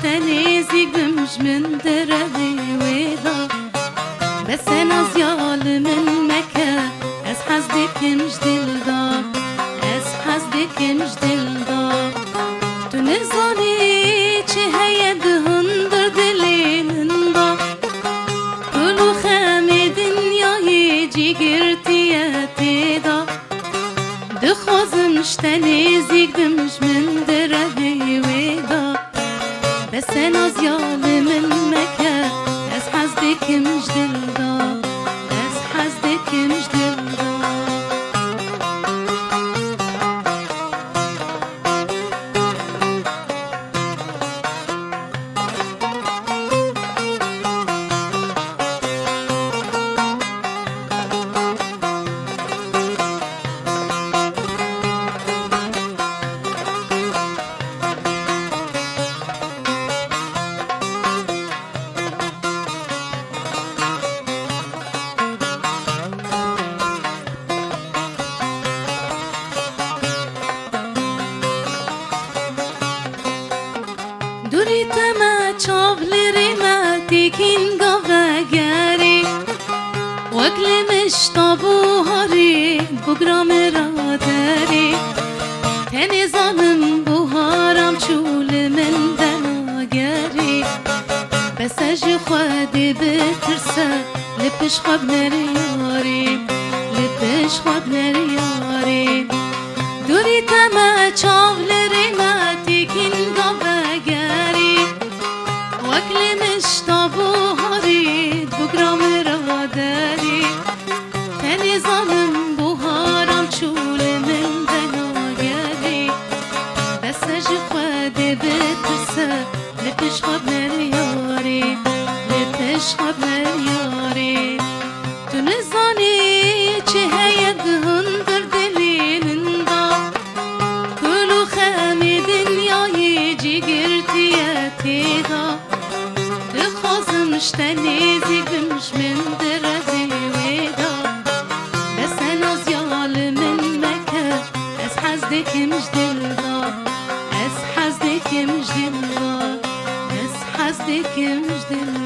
نيزك بمش من دربي ويضا بس انا زيال من مكة از حسدك مش دلدا از حسدك مش دلدا تو نزانی چه هید هندر دلین دا کلو خم دنیای جیگرتیتی دا دخوازم شتنیزک بمش من دربی ویدا بس انا زيال من مكة از حسدك مش دلدا از حسدك مش دلدا دوری تما چاولی ما تیکین گاوگری وقل مشتابو هاری بگرام را داری تنی زانم بوهارم چول من دناگری بس اجی خودی بترسه لپش خواب نریاری لپش خواب نریاری دوری تما چاولی ما تیکین گاوگری وقل مشتابو هارید بگرام را داری تنی زانم بوهارم چول من دناگری بس اجی خودی بترسه لپش خواب نریاری لپش خواب نریاری تو نزانی چه هید هندر دلین دا کلو خم دنیای جیگرتیتی دا دخوازم شتنیزک بمش من دربی ویدا بس انا زیال من مکه از حسدك مش دلدا از حسدك مش دلدا از حسدك مش دلدا